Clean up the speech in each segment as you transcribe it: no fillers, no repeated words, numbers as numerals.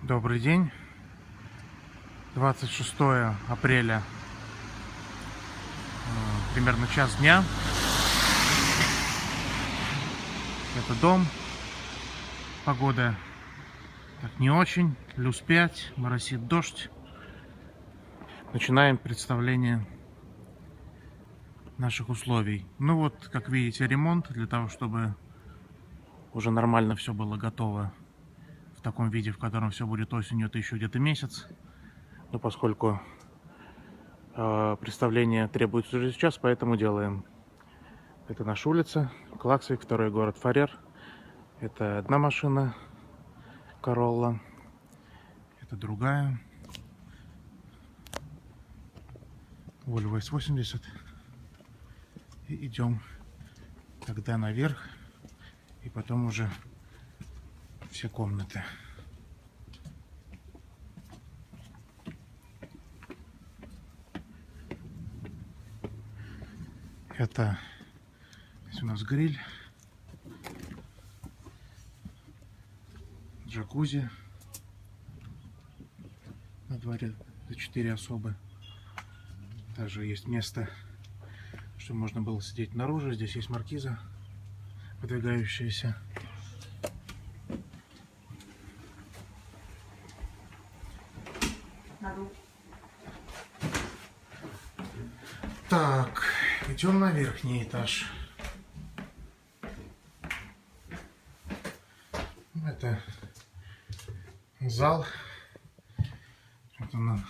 Добрый день. 26 апреля, примерно час дня. Это дом. Погода так не очень. +5, моросит дождь. Начинаем представление наших условий. Ну вот, как видите, ремонт для того, чтобы уже нормально все было готово в таком виде, в котором все будет осенью, это еще где-то месяц. Но поскольку представление требуется уже сейчас, поэтому делаем. Это наша улица, Клаксвик, второй город Фарер. Это одна машина, Королла. Это другая, Volvo S80. И идем тогда наверх, и потом уже все комнаты. Это здесь у нас гриль, джакузи, на дворе за 4 особы. Также есть место, чтобы можно было сидеть наружу. Здесь есть маркиза, выдвигающаяся. Так, идем на верхний этаж. Это зал. Вот он,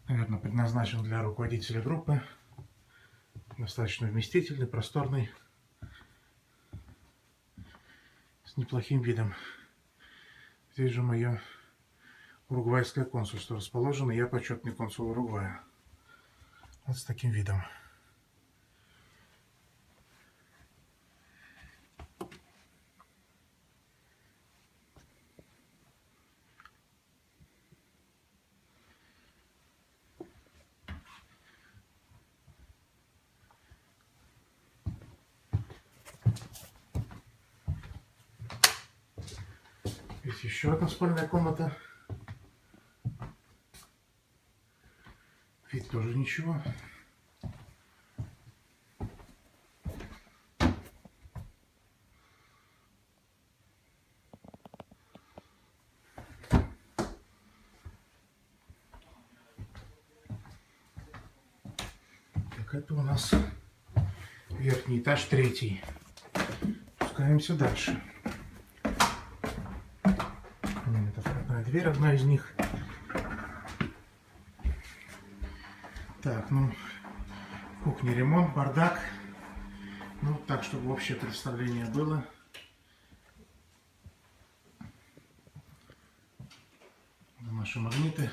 наверное, предназначен для руководителя группы. Достаточно вместительный, просторный, с неплохим видом. Здесь же мое уругвайское консульство расположено. Я почетный консул Уругвая. Вот с таким видом. Здесь еще одна спальная комната. Вид тоже ничего. Так, это у нас верхний этаж, 3. Спускаемся дальше. Это входная дверь, одна из них. Так, ну, в кухне ремонт, бардак. Ну, так, чтобы общее представление было. Наши магниты.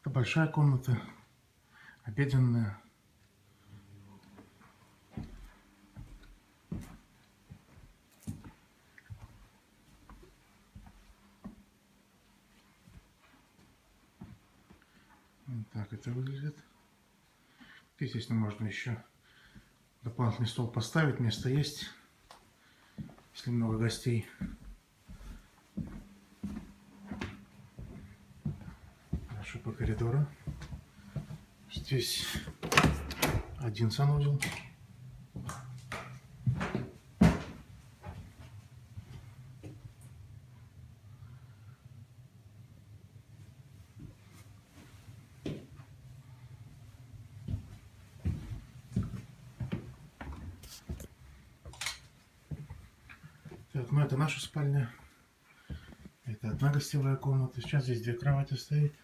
Это большая комната, обеденная. Вот так это выглядит. Естественно, можно еще дополнительный стол поставить, место есть, если много гостей. Дальше по коридору. Здесь один санузел. Так, ну это наша спальня. Это одна гостевая комната. Сейчас здесь 2 кровати стоит.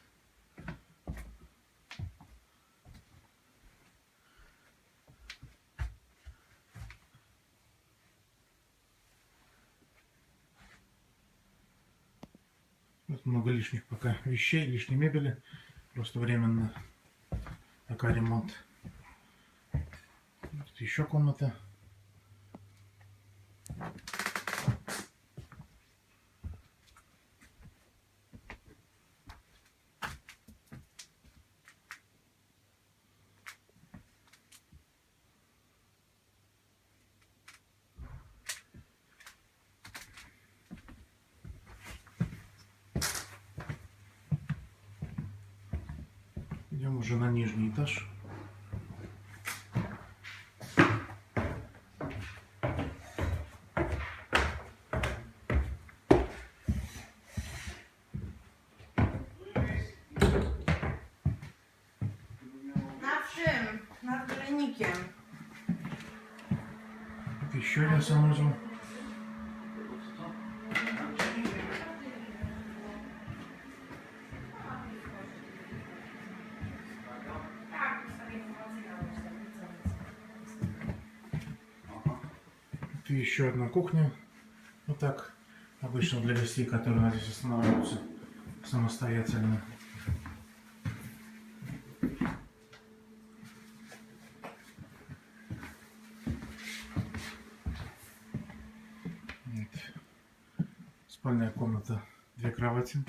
Вот много лишних пока вещей, лишней мебели. Просто временно пока ремонт. Тут еще комната. уже на нижний этаж. Nad czym? Nad grzejnikiem. Это еще один санузел. Это еще одна кухня. Вот так обычно для гостей, которые здесь останавливаются самостоятельно. Вот. Спальная комната, 2 кровати.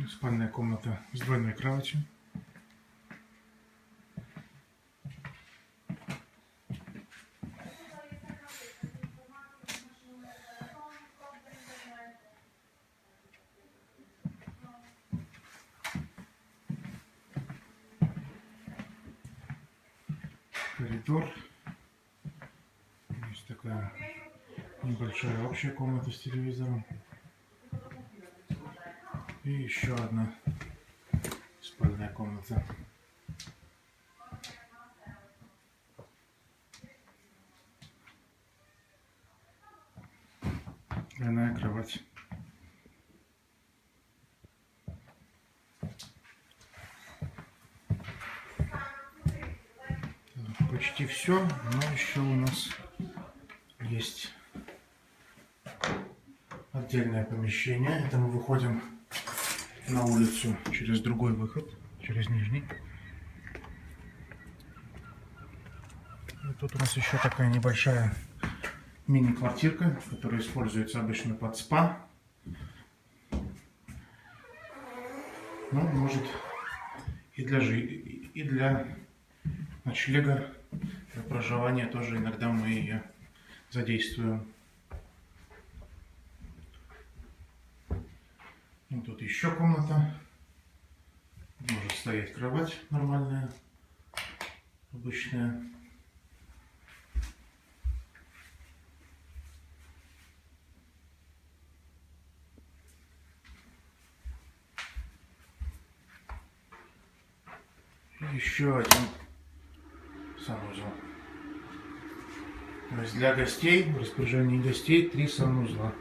Спальная комната с 2 кроватью. Коридор. Есть такая небольшая общая комната с телевизором. И еще одна спальная комната. Двойная кровать. Так, почти все, но еще у нас есть отдельное помещение. Это мы выходим на улицу через другой выход, через нижний. И тут у нас еще такая небольшая мини-квартирка, которая используется обычно под спа. Ну, может и для ночлега, для проживания тоже иногда мы ее задействуем. И тут еще комната. Может стоять кровать нормальная, обычная. И еще один санузел. То есть для гостей, в распоряжении гостей 3 санузла.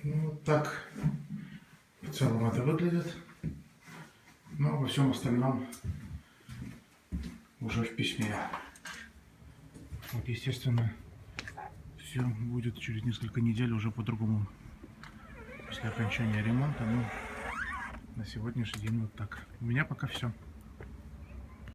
Ну, вот так в целом это выглядит. Но во всем остальном уже в письме. Вот, естественно, все будет через несколько недель уже по-другому. После окончания ремонта. Ну, на сегодняшний день вот так. У меня пока все.